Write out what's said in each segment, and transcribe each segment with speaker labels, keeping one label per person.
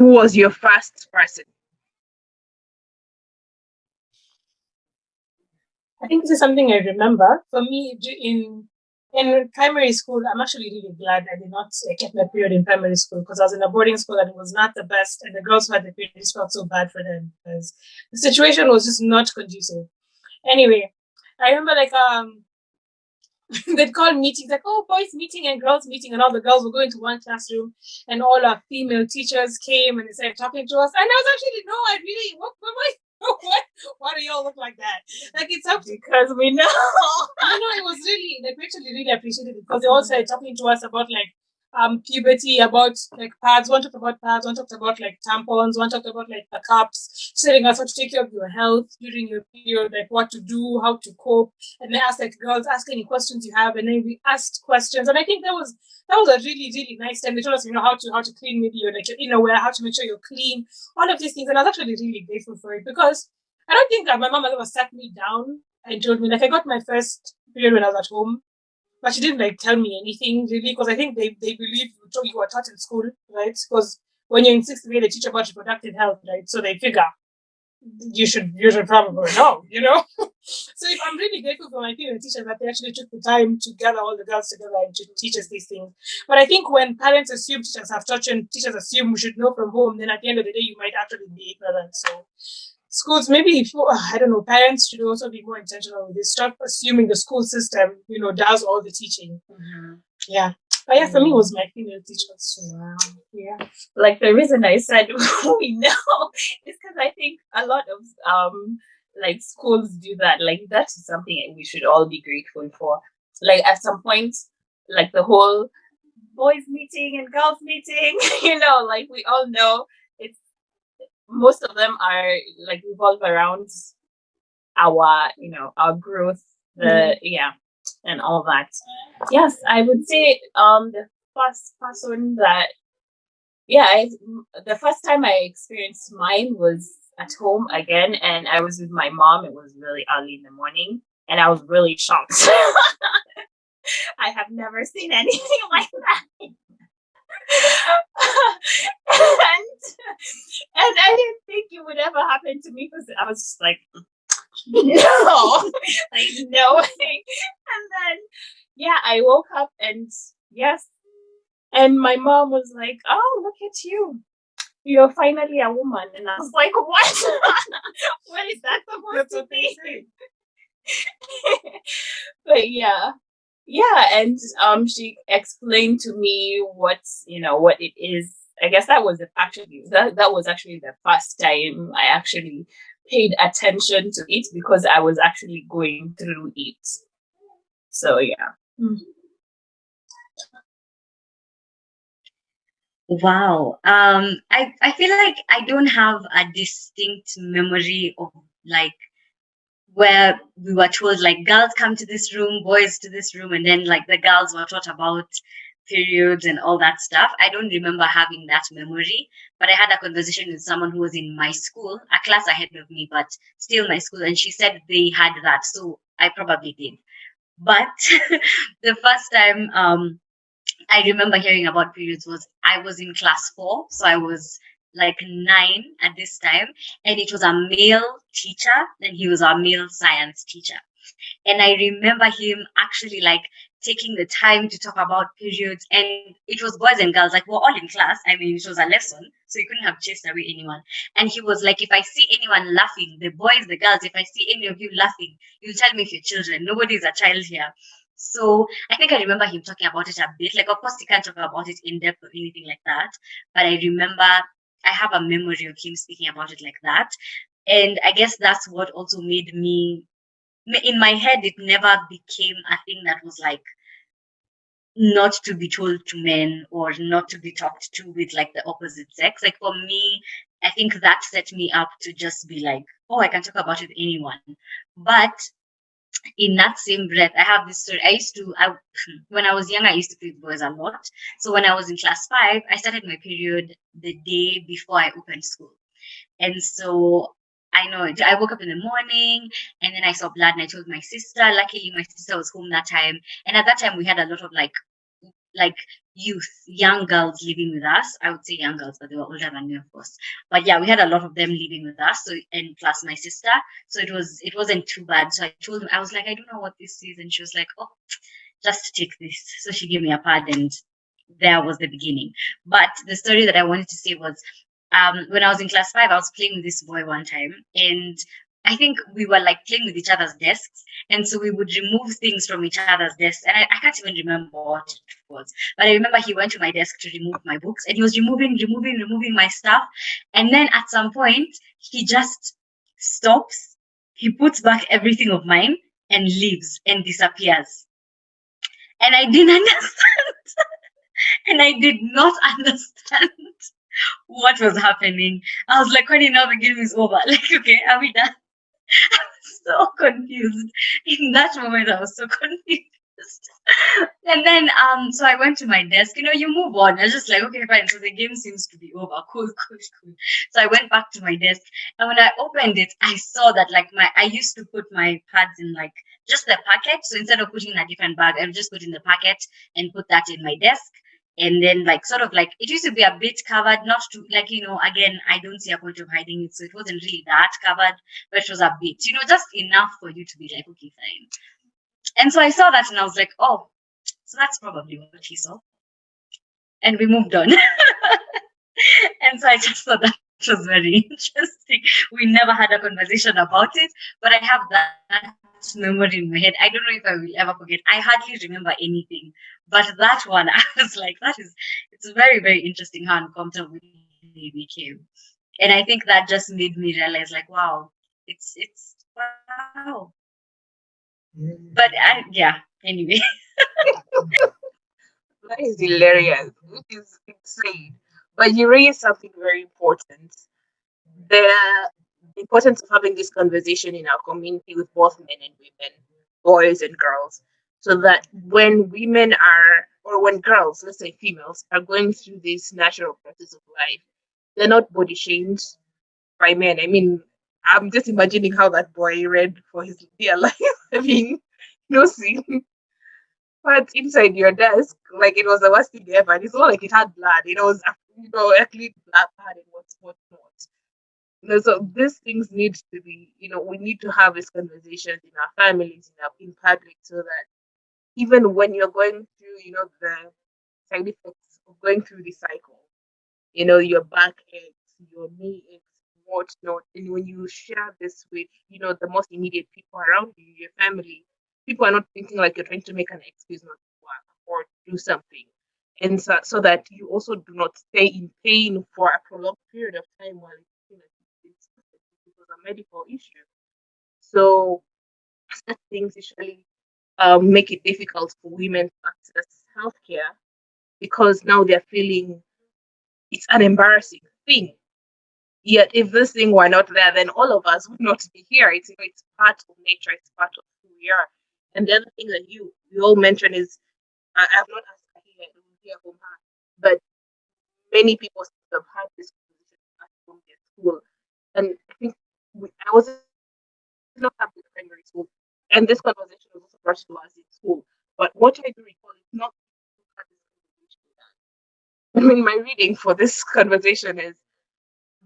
Speaker 1: who was your first person?
Speaker 2: I think this is something I remember. For me, in primary school, I'm actually really glad I did not get my period in primary school, because I was in a boarding school and it was not the best. And the girls who had the period, just felt so bad for them because the situation was just not conducive. Anyway, I remember they'd call meetings like, oh, boys meeting and girls meeting, and all the girls would go into one classroom, and all our female teachers came and they started talking to us. And I was actually, no, I really, what why do y'all look like that? Like, it's up
Speaker 3: because we know.
Speaker 2: It was really, like, we actually really appreciated it, because they all started talking to us about like puberty, about like pads. One talked about pads, one talked about like tampons, one talked about like the cups, telling us how to take care of your health during your period, like what to do, how to cope. And they asked like, girls, ask any questions you have, and then we asked questions. And I think that was a really, really nice time. They told us, how to clean maybe your like your innerwear, how to make sure you're clean, all of these things. And I was actually really grateful for it, because I don't think that my mom has ever sat me down and told me, like, I got my first period when I was at home, but she didn't like tell me anything really, because I think they believe you were taught in school, right? Because when you're in sixth grade, they teach about reproductive health, right? So they figure you should probably know, So if I'm really grateful for my female teachers that they actually took the time to gather all the girls together and to teach us these things. But I think when parents assume teachers have taught you and teachers assume we should know from home, then at the end of the day, you might actually be ignorant. So schools, maybe I don't know, parents should also be more intentional with this. Stop assuming the school system, does all the teaching.
Speaker 3: Mm-hmm.
Speaker 2: Yeah. But yeah, for me, it was my female teachers.
Speaker 3: Wow.
Speaker 2: Yeah.
Speaker 3: Like, the reason I said we know is because I think a lot of like schools do that. Like, that's something we should all be grateful for. Like, at some point, like the whole boys meeting and girls meeting, like, we all know most of them are like revolve around our growth, and all that. Yes, I would say the first person that the first time I experienced mine was at home again, and I was with my mom. It was really early in the morning, and I was really shocked. I have never seen anything like that. and I didn't think it would ever happen to me, because I was just like, no, like, no way. And then I woke up, and yes, and my mom was like, oh, look at you, you're finally a woman. And I was like, what? What is that supposed to be? But and she explained to me what it is. I guess that was actually the first time I actually paid attention to it, because I was actually going through it. So yeah.
Speaker 4: Wow. I feel like I don't have a distinct memory of like where we were told like girls come to this room, boys to this room, and then like the girls were taught about periods and all that stuff. I don't remember having that memory, but I had a conversation with someone who was in my school, a class ahead of me, but still my school, and she said they had that, so I probably did. But the first time I remember hearing about periods was I was in class 4, so I was like 9 at this time, and it was a male teacher, and he was our male science teacher. And I remember him actually like taking the time to talk about periods, and it was boys and girls, like we're all in class. I mean, it was a lesson, so you couldn't have chased away anyone. And he was like, if I see anyone laughing, the boys, the girls, if I see any of you laughing, you'll tell me if you're children. Nobody's a child here. So I think I remember him talking about it a bit. Like, of course, he can't talk about it in depth or anything like that, but I remember I have a memory of him speaking about it like that. And I guess that's what also made me, in my head, it never became a thing that was like not to be told to men or not to be talked to with like the opposite sex. Like for me, I think that set me up to just be like, oh, I can talk about it with anyone. But in that same breath, I have this story. When I was young, I used to play with boys a lot. So when I was in class 5, I started my period the day before I opened school. And so I know I woke up in the morning and then I saw blood and I told my sister. Luckily, my sister was home that time. And at that time, we had a lot of like like youth, young girls living with us. I would say young girls, but they were older than me, of course. But yeah, we had a lot of them living with us. So, and plus my sister. So it wasn't too bad. So I told them, I was like, I don't know what this is, and she was like, oh, just take this. So she gave me a pad, and there was the beginning. But the story that I wanted to say was, when I was in class 5, I was playing with this boy one time, and I think we were like playing with each other's desks, and so we would remove things from each other's desks, and I can't even remember what it was, but I remember he went to my desk to remove my books, and he was removing my stuff, and then at some point he just stops, he puts back everything of mine and leaves and disappears, and I didn't understand, and I did not understand what was happening. I was like, "Honey, now the game is over. Like, okay, are we done?" So confused. In that moment, I was so confused. And then, so I went to my desk. You know, you move on. I was just like, okay, fine. So the game seems to be over. Cool, cool, cool. So I went back to my desk, and when I opened it, I saw that like I used to put my pads in like just the packet. So instead of putting in a different bag, I would just put in the packet and put that in my desk. And then like sort of like it used to be a bit covered, not to like, you know, again, I don't see a point of hiding it. So it wasn't really that covered, but it was a bit, you know, just enough for you to be like, okay, fine. And so I saw that and I was like, oh, so that's probably what he saw. And we moved on. And so I just thought that was very interesting. We never had a conversation about it, but I have that memory in my head. I don't know if I will ever forget. I hardly remember anything, but that one, I was like, it's very, very interesting how uncomfortable we became. And I think that just made me realize, like, wow, it's wow. But yeah, anyway.
Speaker 1: That is hilarious. It is insane. But you raised something very important. The importance of having this conversation in our community with both men and women, boys and girls, so that when women are, or when girls, let's say females, are going through this natural process of life, they're not body shamed by men. I mean, I'm just imagining how that boy read for his dear life. I mean, no sin. But inside your desk, like it was the worst thing ever. And it's not like it had blood. It was, a clean blood pad and what's not. So these things need to be, we need to have these conversations in our families, in public, so that even when you're going through, the side effects of going through the cycle, your back aches, your knee aches, whatnot, and when you share this with, the most immediate people around you, your family, people are not thinking like you're trying to make an excuse not to work or do something. And so that you also do not stay in pain for a prolonged period of time while it's a medical issue. So such things usually make it difficult for women to access healthcare because now they're feeling it's an embarrassing thing. Yet, if this thing were not there, then all of us would not be here. It's part of nature. It's part of who we are. And the other thing that you all mentioned is, I have not asked her here from her, but many people have had this conversation from their school, and I think I was not happy in primary school, and this conversation was also brought to us in school. But what I do recall is not had this conversation. I mean, my reading for this conversation is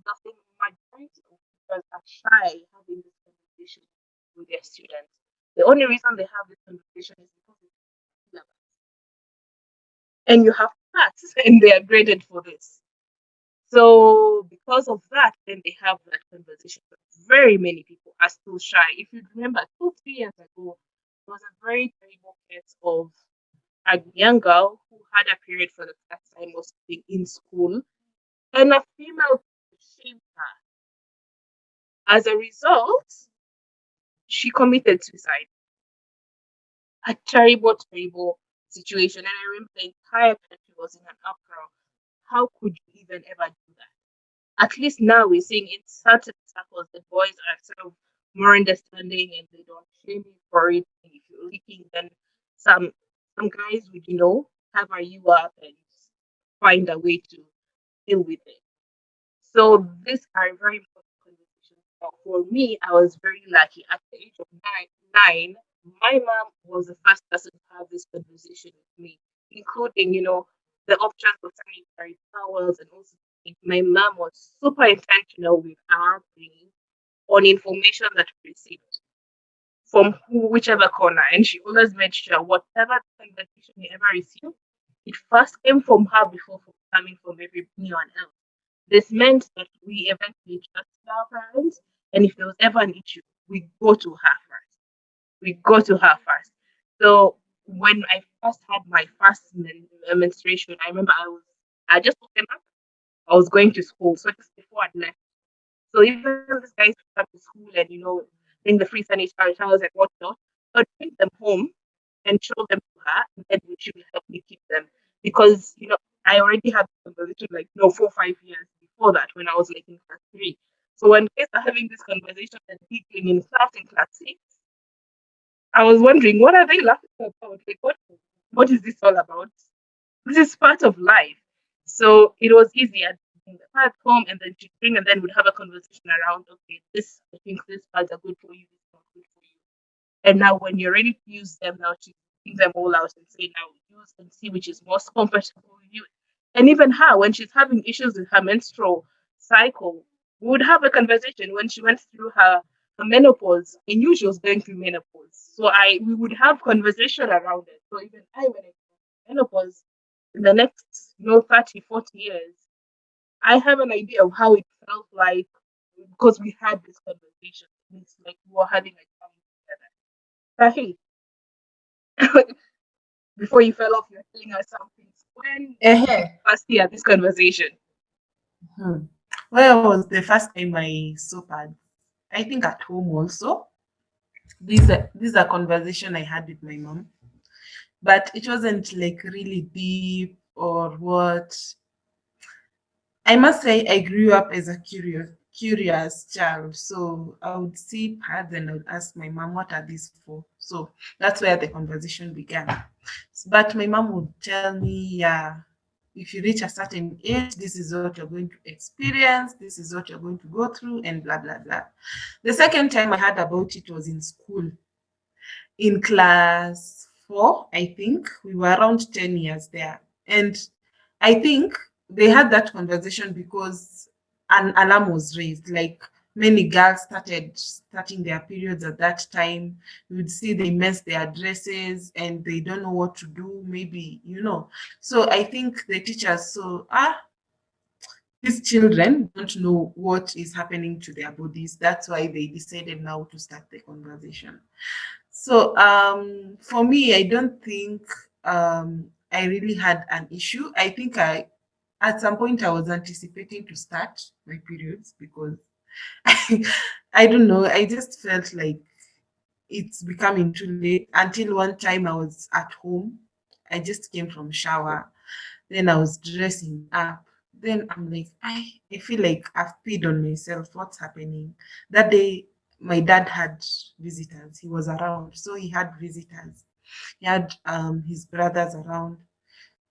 Speaker 1: nothing. Majority of teachers are shy having this conversation with their students. The only reason they have this conversation is because it's syllabus. And you have to pass, and they are graded for this. So because of that, then they have that conversation. But very many people are still shy. If you remember, 2-3 years ago, there was a very terrible case of a young girl who had a period for the first time was being in school, and a female shamed her. As a result, she committed suicide. A terrible, terrible situation. And I remember the entire country was in an uproar. How could you even ever do that? At least now we're seeing in certain circles the boys are sort of more understanding and they don't shame you for it. And if you're leaking, then some guys would, cover you up and find a way to deal with it. So these are very important conversations. But for me, I was very lucky. At the age of nine, my mom was the first person to have this conversation with me. including, the options for sanitary towels and also my mom was super intentional with our thing on information that we received from whichever corner. And she always made sure whatever conversation we ever received, it first came from her before coming from anyone else. This meant that we eventually trusted our parents, and if there was ever an issue, we go to her first. We go to her first. So when I first had my first menstruation, I remember I just woken up. I was going to school, so just before I left. So even these guys come to school and bring the free sanitary towels and whatnot, I'd bring them home and show them to her, and then she will help me keep them because I already had the conversation like 4 or 5 years before that when I was like in class three. So when kids are having this conversation and giggling in class six, I was wondering what are they laughing about? Like what is this all about? This is part of life. So it was easier bring the part home and then she'd bring and then we'd have a conversation around, okay, this I think these parts are good for you, this is not good for you. And now when you're ready to use them, now she brings them all out and say, now use and see which is most comfortable with you. And even her, when she's having issues with her menstrual cycle, we would have a conversation when she went through her menopause. I knew she was going through menopause. So we would have conversation around it. So even I when I menopause in the next 30, 40 years, I have an idea of how it felt like because we had this conversation. It's like we were having a time together. But hey, before you fell off, you're telling us something. When did you
Speaker 5: Uh-huh.
Speaker 1: first hear this conversation?
Speaker 5: Hmm. Where was the first time I saw pads? I think at home also. These are conversation I had with my mom, but it wasn't like really deep or what. I must say I grew up as a curious child. So I would see pads and I would ask my mom, what are these for? So that's where the conversation began. But my mom would tell me, yeah, if you reach a certain age, this is what you're going to experience, this is what you're going to go through, and blah blah blah. The second time I heard about it was in school, in class four, I think. We were around 10 years there. And I think they had that conversation because an alarm was raised. Like many girls starting their periods at that time. You would see they mess their dresses and they don't know what to do, maybe. So I think the teachers these children don't know what is happening to their bodies. That's why they decided now to start the conversation. So for me, I don't think I really had an issue. I think at some point I was anticipating to start my periods because I don't know. I just felt like it's becoming too late. Until one time I was at home. I just came from shower. Then I was dressing up. Then I'm like, I feel like I've peed on myself. What's happening? That day, my dad had visitors. He was around. So he had visitors. He had his brothers around.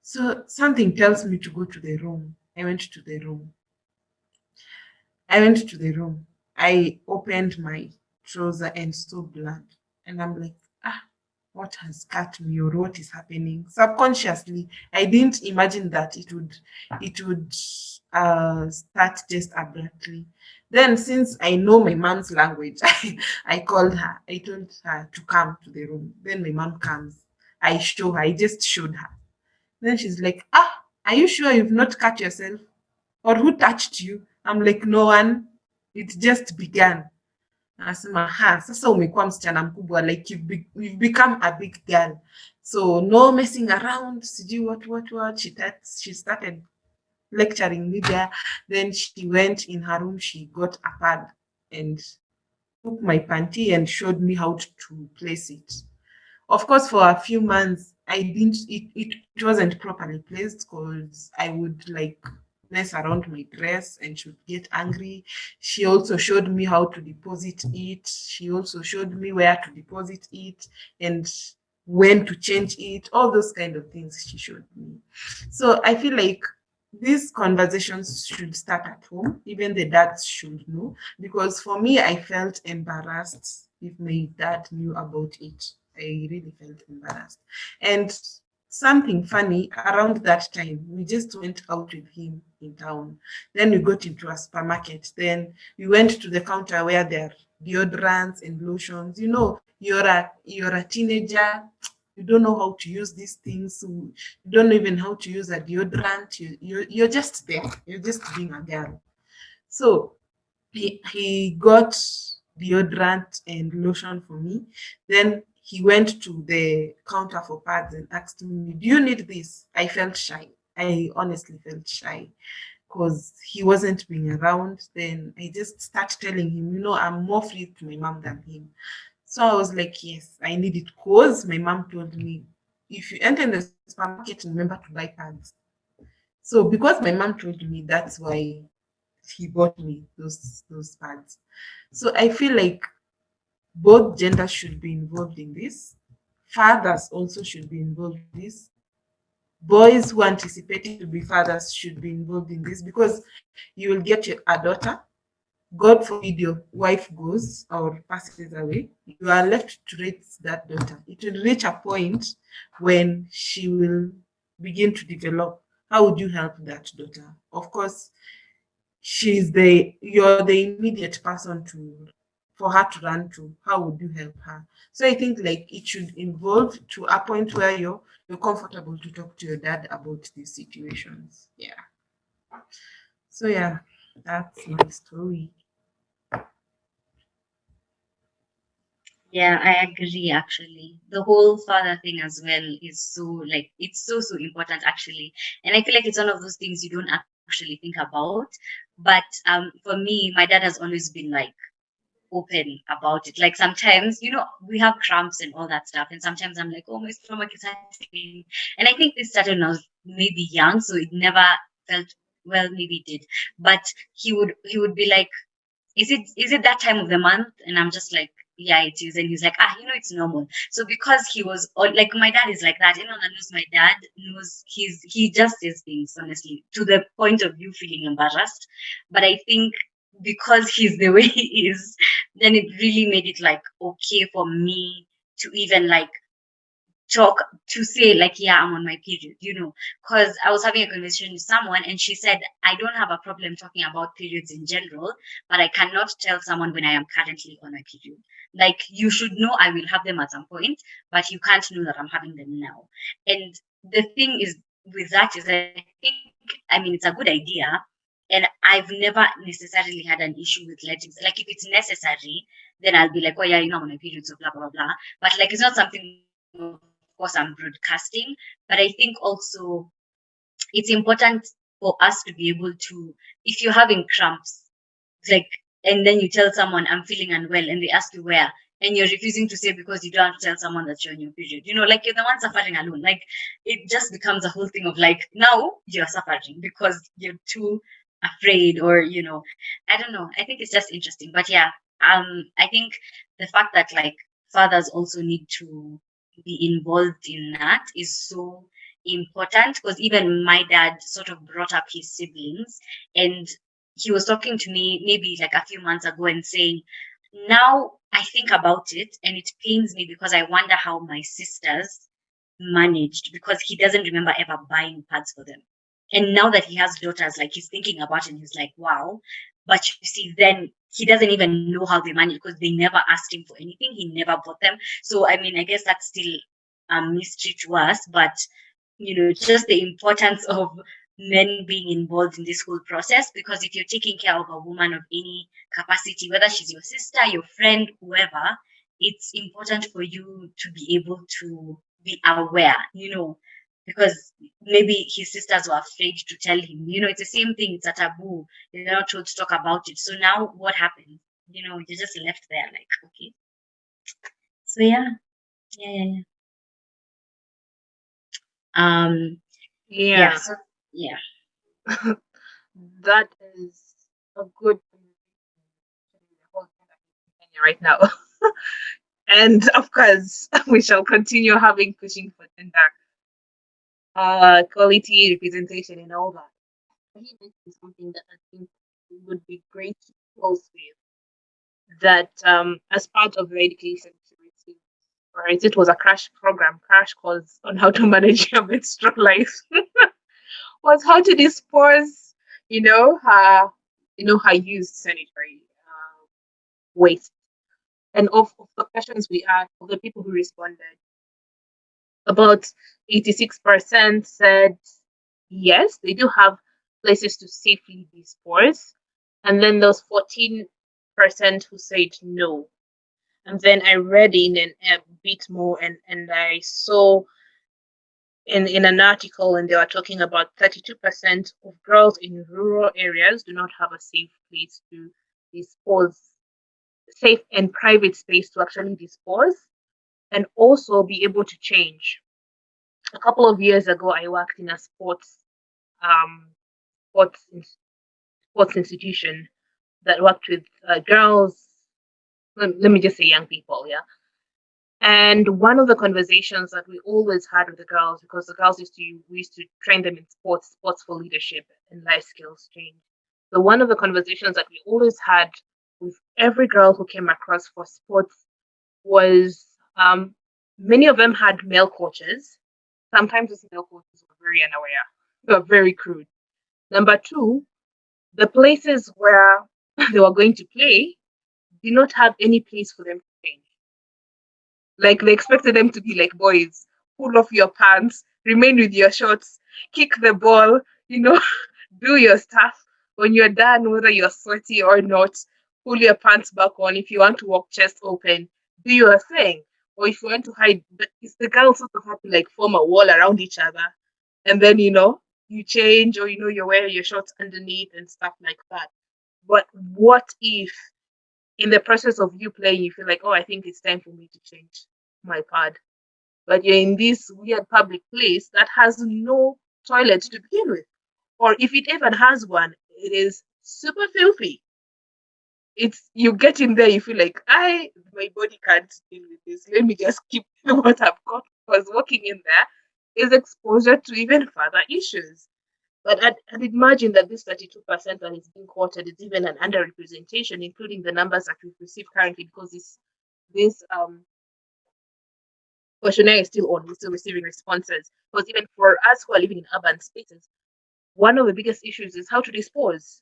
Speaker 5: So something tells me to go to the room. I went to the room. I went to the room. I opened my trouser and saw blood. And I'm like, what has cut me or what is happening? Subconsciously, I didn't imagine that it would start just abruptly. Then since I know my mom's language, I called her. I told her to come to the room. Then my mom comes. I show her. I just showed her. Then she's like, are you sure you've not cut yourself? Or who touched you? I'm like, no one. It just began. Anasema, sasa umekuwa msichana mkubwa, like you've become a big girl. So no messing around, sijui what. She started lecturing me there. Then she went in her room, she got a pad and took my panty and showed me how to place it. Of course, for a few months, I didn't. It wasn't properly placed because I would like mess around my dress and she would get angry. She also showed me how to deposit it. She also showed me where to deposit it and when to change it. All those kind of things she showed me. So I feel like these conversations should start at home. Even the dads should know because for me, I felt embarrassed if my dad knew about it. I really felt embarrassed. And something funny around that time. We just went out with him in town. Then we got into a supermarket. Then we went to the counter where there are deodorants and lotions. You know, you're a teenager. You don't know how to use these things. You don't know even how to use a deodorant. You're just there. You're just being a girl. So he got deodorant and lotion for me. Then he went to the counter for pads and asked me, "Do you need this?" I felt shy. I honestly felt shy because he wasn't being around. Then I just started telling him, I'm more free to my mom than him. So I was like, yes, I need it because my mom told me, if you enter in the supermarket, remember to buy pads. So because my mom told me, that's why he bought me those pads. So I feel like both genders should be involved in this. Fathers also should be involved in this. Boys who are anticipating to be fathers should be involved in this because you will get a daughter. God forbid your wife goes or passes away, you are left to raise that daughter. It will reach a point when she will begin to develop. How would you help that daughter? Of course, you're the immediate person to for her to run to. How would you help her? So I think like it should involve to a point where you're comfortable to talk to your dad about these situations. Yeah. So yeah, that's my story.
Speaker 4: Yeah, I agree actually. The whole father thing as well is so like it's so important actually. And I feel like it's one of those things you don't actually think about. But for me, my dad has always been like open about it. Like sometimes, we have cramps and all that stuff. And sometimes I'm like, oh, my stomach is hurting. And I think this started when I was maybe young, so it never felt well, maybe it did. But he would be like, is it that time of the month? And I'm just like, yeah, it is. And he's like, it's normal. So because he was like, my dad is like that. Anyone that knows my dad knows he just says things honestly to the point of you feeling embarrassed. But I think because he's the way he is, then it really made it like okay for me to even like talk to say like, yeah, I'm on my period, because I was having a conversation with someone and she said, I don't have a problem talking about periods in general, but I cannot tell someone when I am currently on my period. Like, you should know I will have them at some point, but you can't know that I'm having them now. And the thing is with that is, it's a good idea. And I've never necessarily had an issue with letting, like, if it's necessary, then I'll be like, oh yeah, I'm on my period, so blah blah blah. But like, it's not something, of course, I'm broadcasting. But I think also it's important for us to be able to, if you're having cramps, like, and then you tell someone I'm feeling unwell and they ask you where, and you're refusing to say because you don't want to tell someone that you're on your period, like you're the one suffering alone. Like, it just becomes a whole thing of like, now you're suffering because you're too afraid, or I don't know. I think it's just interesting. But yeah, I think the fact that like fathers also need to be involved in that is so important, because even my dad sort of brought up his siblings, and he was talking to me maybe like a few months ago and saying, now I think about it and it pains me because I wonder how my sisters managed, because he doesn't remember ever buying pads for them. And now that he has daughters, like, he's thinking about it and he's like, wow. But you see, then he doesn't even know how they manage because they never asked him for anything. He never bought them. So, I mean, I guess that's still a mystery to us. But, just the importance of men being involved in this whole process. Because if you're taking care of a woman of any capacity, whether she's your sister, your friend, whoever, it's important for you to be able to be aware, because maybe his sisters were afraid to tell him. It's the same thing. It's a taboo. You're not told to talk about it. So now what happens? You're just left there like, okay. So yeah, yeah, yeah, yeah. Yeah.
Speaker 1: Yeah,
Speaker 4: So yeah,
Speaker 1: that is a good the whole thing that we're doing right now. And of course, we shall continue having pushing for gender quality representation and all that. He mentioned something that I think would be great to close with. That as part of the education she receives right? It was a crash program, crash course on how to manage your menstrual life. Was how to dispose, her, her used sanitary waste. And of the questions we asked, of the people who responded, about 86% said yes, they do have places to safely dispose. And then there was 14% who said no. And then I read in a bit more, and I saw in an article, and they were talking about 32% of girls in rural areas do not have a safe place to dispose, safe and private space to actually dispose, and also be able to change. A couple of years ago, I worked in a um, sports, sports institution that worked with girls. Let me just say young people, yeah. And one of the conversations that we always had with the girls, because the girls we used to train them in sports for leadership and life skills change. So one of the conversations that we always had with every girl who came across for sports was, many of them had male coaches. Sometimes these male coaches were very unaware, they were very crude. Number two, the places where they were going to play did not have any place for them to change. Like they expected them to be like boys, pull off your pants, remain with your shorts, kick the ball, you know, do your stuff. When you're done, whether you're sweaty or not, pull your pants back on. If you want to walk chest open, do your thing. Or if you want to hide, it's the girls sort of have to like form a wall around each other. And then, you change, or, you're wearing your shorts underneath and stuff like that. But what if in the process of you playing, you feel like, oh, I think it's time for me to change my pad. But you're in this weird public place that has no toilet to begin with. Or if it even has one, it is super filthy. It's you get in there, you feel like my body can't deal with this. Let me just keep what I've got. Because walking in there is exposure to even further issues. But I'd imagine that this 32% that is being quoted is even an underrepresentation, including the numbers that we've received currently, because this questionnaire is still on. We're still receiving responses. Because even for us who are living in urban spaces, one of the biggest issues is how to dispose.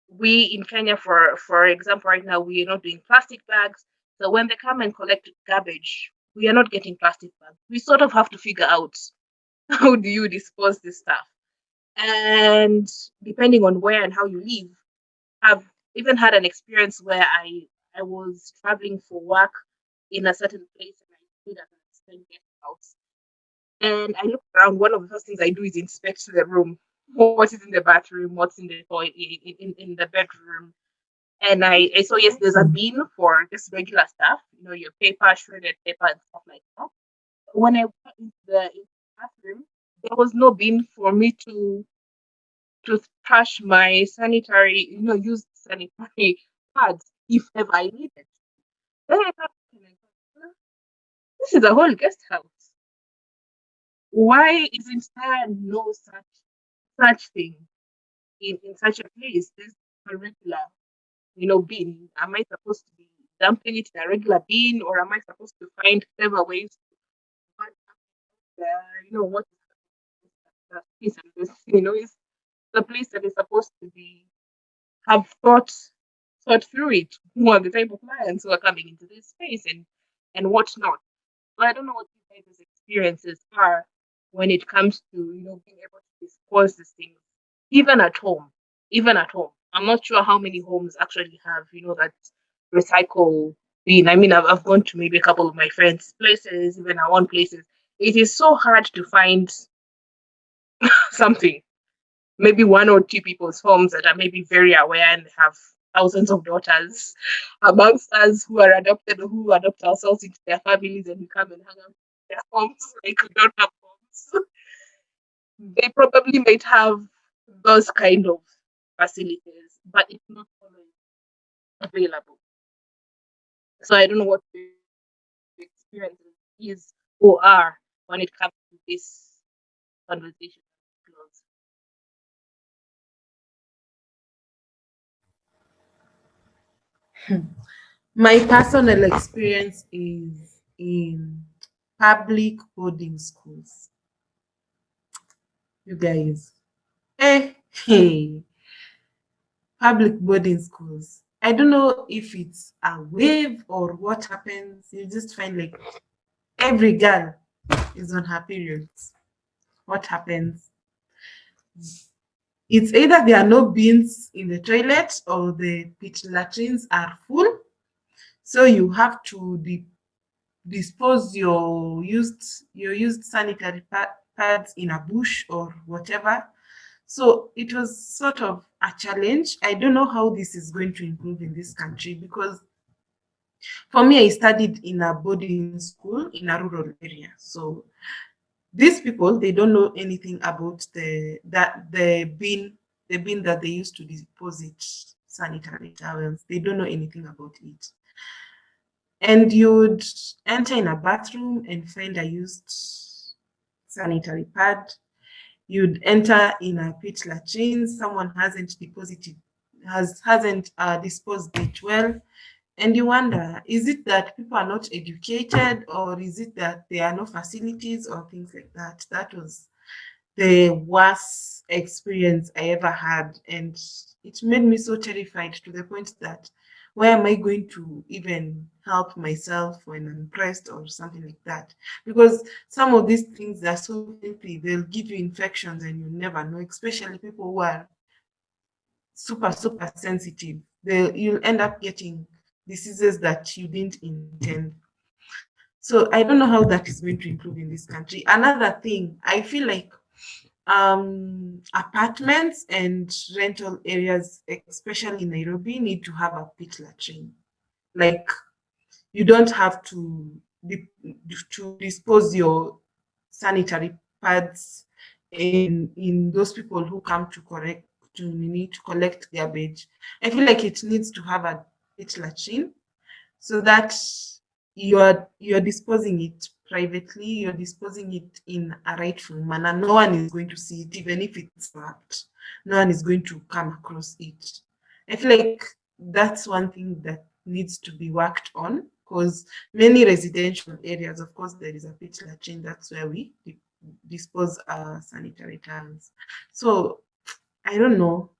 Speaker 1: We in Kenya, for example, right now we are not doing plastic bags. So when they come and collect garbage, we are not getting plastic bags. We sort of have to figure out how do you dispose this stuff. And depending on where and how you live, I've even had an experience where I was traveling for work in a certain place, and I stayed at an extended guest house. And I look around. One of the first things I do is inspect the room. What is in the bathroom? What's in the toilet? In the bedroom? And I saw, yes, there's a bin for just regular stuff. Your paper, shredded paper, and stuff like that. When I went into the bathroom, there was no bin for me to trash my sanitary, used sanitary pads if ever I needed. Then I thought, this is a whole guest house. Why isn't there no such thing in such a place? There's a regular, bin. Am I supposed to be dumping it in a regular bin, or am I supposed to find clever ways to find what the space and this, is the place that is supposed to be have thought through it, who are the type of clients who are coming into this space and whatnot. But I don't know what you guys' experiences are when it comes to being able to disclose these things, even at home. Even at home, I'm not sure how many homes actually have that recycle bin. I mean, I've gone to maybe a couple of my friends' places, even our own places. It is so hard to find something, maybe one or two people's homes that are maybe very aware and have thousands of daughters amongst us who are adopted, or who adopt ourselves into their families, and we come and hang out in their homes like we don't have homes. They probably might have those kind of facilities, but it's not always available. So I don't know what the experience is or are when it comes to this conversation.
Speaker 5: My personal experience is in public boarding schools. You guys. Hey, public boarding schools. I don't know if it's a wave or what happens. You just find like every girl is on her periods. What happens? It's either there are no bins in the toilet or the pit latrines are full. So you have to dispose your used sanitary pads in a bush or whatever. So it was sort of a challenge. I don't know how this is going to improve in this country because for me, I studied in a boarding school in a rural area. So these people, they don't know anything about the bin that they used to deposit sanitary towels. They don't know anything about it. And you'd enter in a bathroom and find a used sanitary pad. You'd enter in a pit latrine, someone hasn't disposed it well, and you wonder, is it that people are not educated, or is it that there are no facilities or things like that? That was the worst experience I ever had. And it made me so terrified to the point that where am I going to even help myself when I'm pressed or something like that? Because some of these things are so filthy, they'll give you infections and you never know, especially people who are super sensitive. You'll end up getting diseases that you didn't intend. So I don't know how that is going to improve in this country. Another thing, I feel like apartments and rental areas, especially in Nairobi, need to have a pit latrine. Like you don't have to dispose your sanitary pads in those people who come to correct to need to collect garbage. I feel like it needs to have a pit latrine so that you're disposing it privately, you're disposing it in a rightful manner. No one is going to see it, even if it's wrapped. No one is going to come across it. I feel like that's one thing that needs to be worked on because many residential areas, of course, there is a pit latrine. That's where we dispose our sanitary towels. So I don't know.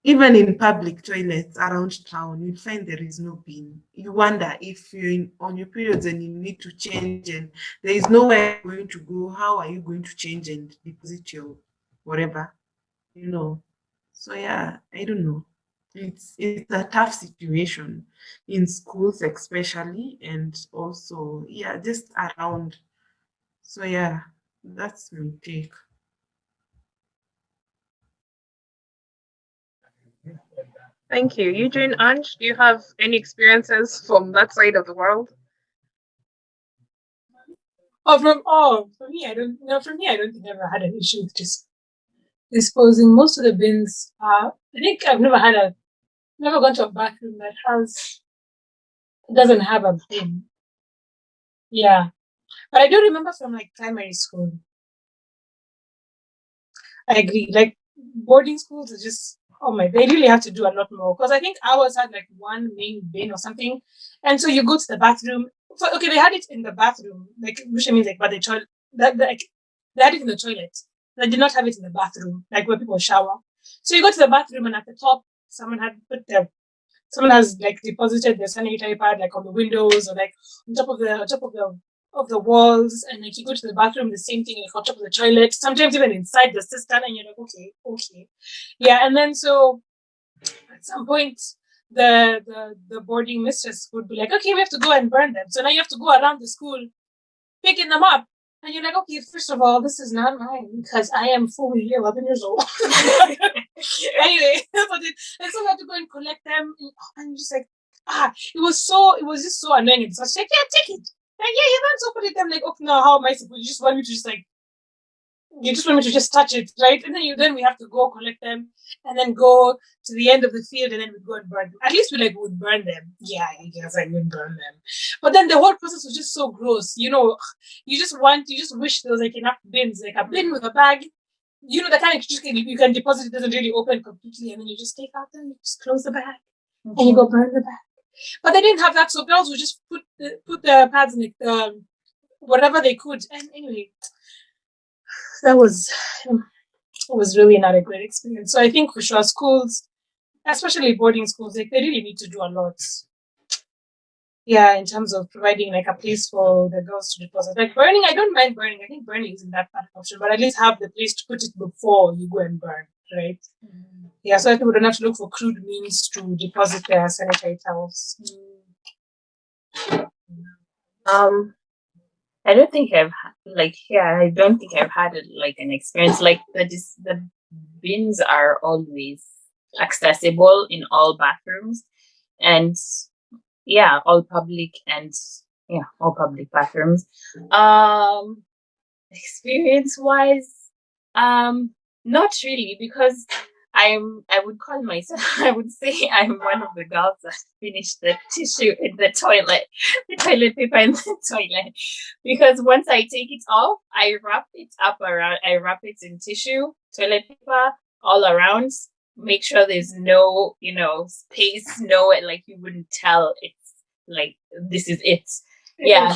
Speaker 5: Even in public toilets around town, you'll find there is no bin. You wonder if on your periods and you need to change and there is nowhere you're going to go, how are you going to change and deposit your whatever, you know? So yeah, I don't know. It's a tough situation in schools especially, and also yeah, just around. So yeah, that's my take.
Speaker 1: Thank you. Eugene, Ange, do you have any experiences from that side of the world?
Speaker 2: For me, I don't. No, for me, I don't think I ever had an issue with just disposing. Most of the bins. I think I've never gone to a bathroom that doesn't have a bin. Yeah, but I do remember from like primary school. I agree. Like boarding schools are just, oh my, they really have to do a lot more because I think ours had like one main bin or something, and so you go to the bathroom. So, okay, they had it in the bathroom, like which means like, but the toilet, like they had it in the toilet. They did not have it in the bathroom, like where people shower. So you go to the bathroom, and at the top, someone has like deposited the sanitary pad like on the windows or like on top of the walls, and like you go to the bathroom, the same thing, like on top of the toilet, sometimes even inside the cistern, and you're like, okay, yeah. And then so at some point, the boarding mistress would be like, okay, we have to go and burn them. So now you have to go around the school picking them up. And you're like, okay, first of all, this is not mine because I am fully 11 years old. Anyway, but then someone had to go and collect them. And you're just like, it was just so annoying. And so I was like, yeah, take it. Like, yeah, you don't so put it. I'm like, okay, now how am I supposed? You just want me to just touch it, right? And then we have to go collect them and then go to the end of the field and then we go and burn them. At least we would burn them. Yeah, I guess I would burn them. But then the whole process was just so gross. You just wish there was like enough bins, like a bin with a bag. The kind of you can deposit, it doesn't really open completely, and then you just take out and you just close the bag and you go burn the bag. But they didn't have that, so girls would just put the pads in whatever they could. And anyway, that was really not a great experience. So I think for sure schools, especially boarding schools, like they really need to do a lot. Yeah, in terms of providing like a place for the girls to deposit. Like burning, I don't mind burning. I think burning isn't that bad an option, but at least have the place to put it before you go and burn, right? Yeah, so that people don't have to look for crude means to deposit their sanitary towels.
Speaker 3: I don't think I don't think I've had like an experience like that. The bins are always accessible in all bathrooms, and yeah, all public bathrooms. Experience wise, not really, because I would call myself I would say I'm one of the girls that finished the tissue in the toilet, the toilet paper in the toilet, because once I take it off, I wrap it up around, I wrap it in tissue, toilet paper all around, make sure there's no, space, no, like you wouldn't tell it's like this is it. Yeah.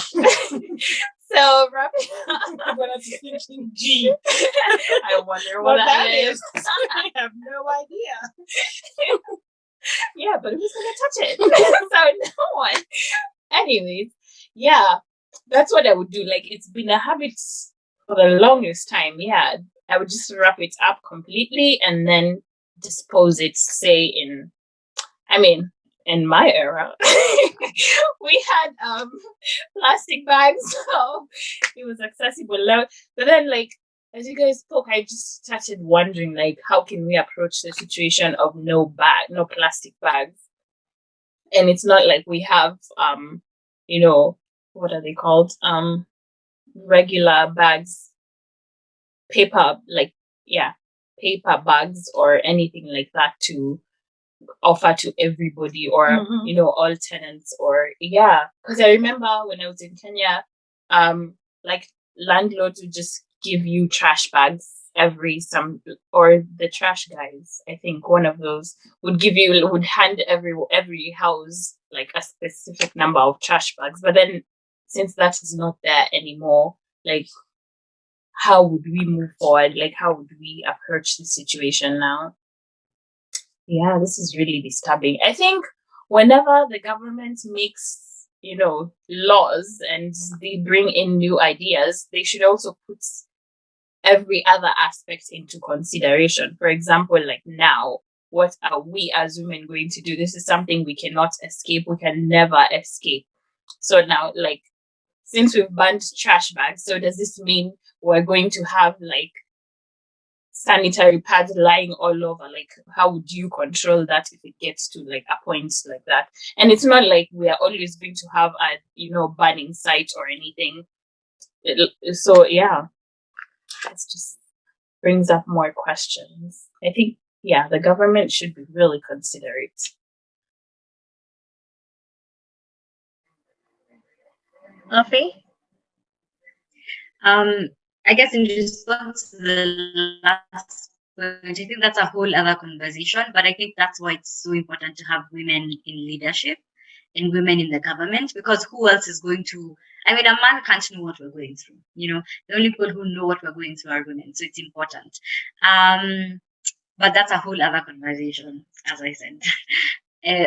Speaker 3: So wrap it up.
Speaker 2: When I was thinking, gee,
Speaker 3: I wonder what that is.
Speaker 2: I have no idea.
Speaker 3: Yeah, but who's gonna touch it? So no one. Anyways, yeah, that's what I would do. Like, it's been a habit for the longest time. Yeah, I would just wrap it up completely and then dispose it, say in my era, we had plastic bags, so it was accessible. But then, like, as you guys spoke, I just started wondering, like, how can we approach the situation of no plastic bags? And it's not like we have, what are they called? Regular bags, paper, paper bags or anything like that to offer to everybody, or all tenants, or because I remember when I was in Kenya, like, landlords would just give you trash bags or the trash guys, I think one of those would hand every house like a specific number of trash bags. But then, since that is not there anymore, like, how would we move forward? Like, how would we approach the situation now? Yeah, this is really disturbing. I think whenever the government makes, laws and they bring in new ideas, they should also put every other aspect into consideration. For example, like, now, what are we as women going to do? This is something we cannot escape. We can never escape. So now, like, since we've banned trash bags, so does this mean we're going to have, like, sanitary pads lying all over? Like, how would you control that if it gets to, like, a point like that? And it's not like we are always going to have a burning site or anything. So yeah, it just brings up more questions. I think, the government should be really considerate.
Speaker 4: Afi? I guess in response to the last point, I think that's a whole other conversation, but I think that's why it's so important to have women in leadership and women in the government, because who else is going to, a man can't know what we're going through, the only people who know what we're going through are women, so it's important. But that's a whole other conversation, as I said.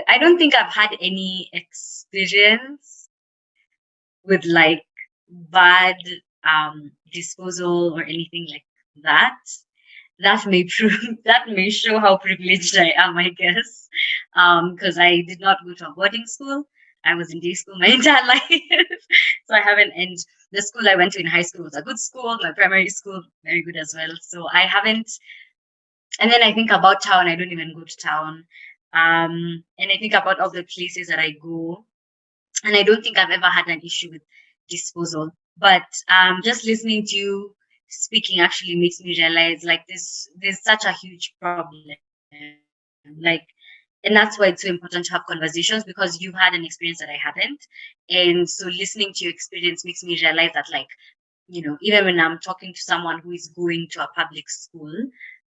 Speaker 4: I don't think I've had any experience with, like, bad disposal or anything like that. That may show how privileged I am, I guess, because I did not go to a boarding school. I was in day school my entire life, so I haven't. And the school I went to in high school was a good school. My primary school, very good as well. So I haven't. And then I think about town. I don't even go to town. And I think about all the places that I go, and I don't think I've ever had an issue with disposal. But just listening to you speaking actually makes me realize, like, there's such a huge problem, like, and that's why it's so important to have conversations, because you had an experience that I hadn't. And so listening to your experience makes me realize that, like, even when I'm talking to someone who is going to a public school,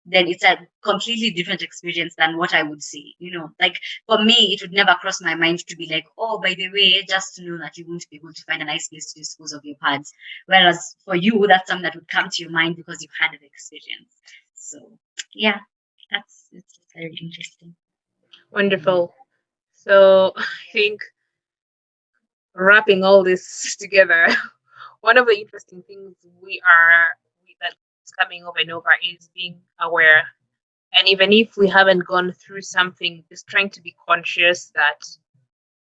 Speaker 4: then it's a completely different experience than what I would say. Like for me, it would never cross my mind to be like, oh, by the way, just to know that you won't be able to find a nice place to dispose of your pads. Whereas for you, that's something that would come to your mind because you've had the experience. So yeah, it's very interesting.
Speaker 1: Wonderful. So I think wrapping all this together, one of the interesting things that's coming over and over is being aware. And even if we haven't gone through something, just trying to be conscious that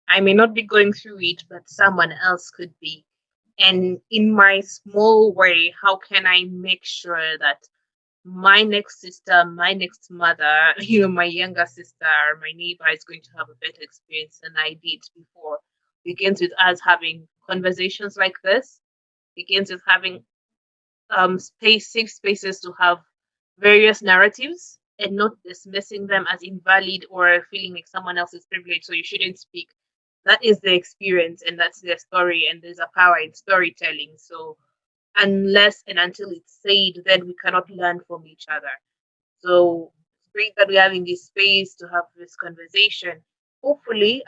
Speaker 1: I may not be going through it, but someone else could be. And in my small way, how can I make sure that my next sister, my next mother, my younger sister, my neighbor is going to have a better experience than I did before? Begins with us having conversations like this, begins with having safe spaces to have various narratives and not dismissing them as invalid or feeling like someone else is privileged, so you shouldn't speak. That is the experience and that's their story, and there's a power in storytelling. So unless and until it's said, then we cannot learn from each other. So it's great that we're having this space to have this conversation. Hopefully,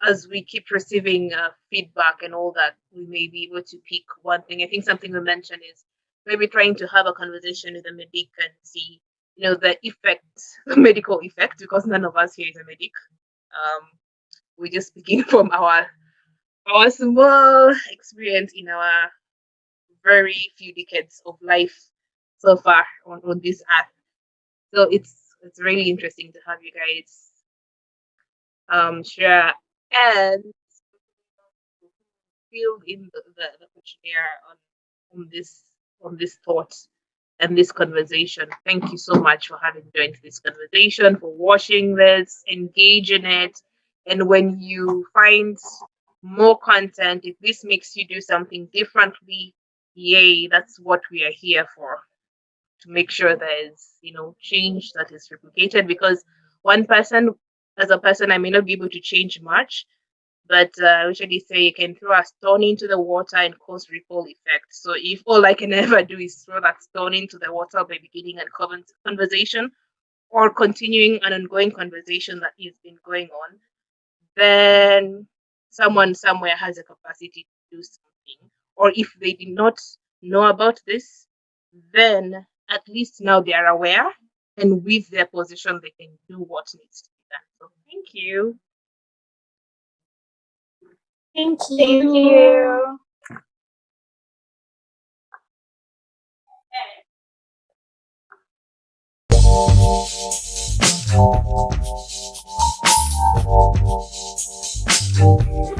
Speaker 1: as we keep receiving feedback and all that, we may be able to pick one thing. I think something we mentioned is maybe trying to have a conversation with a medic and see, the effects, the medical effect, because none of us here is a medic. We're just speaking from our small experience in our very few decades of life so far on this earth. So it's really interesting to have you guys share and fill in the questionnaire on this thought and this conversation. Thank you so much for having joined this conversation, for watching this, engage in it. And when you find more content, if this makes you do something differently, yay, that's what we are here for. To make sure there's, change that is replicated, because one person, as a person, I may not be able to change much, but I usually say you can throw a stone into the water and cause ripple effect. So if all I can ever do is throw that stone into the water by beginning a conversation or continuing an ongoing conversation that has been going on, then someone somewhere has a capacity to do something. Or if they did not know about this, then at least now they are aware, and with their position, they can do what needs to be done. So thank you.
Speaker 2: Thank
Speaker 3: Thank
Speaker 2: you.
Speaker 3: you.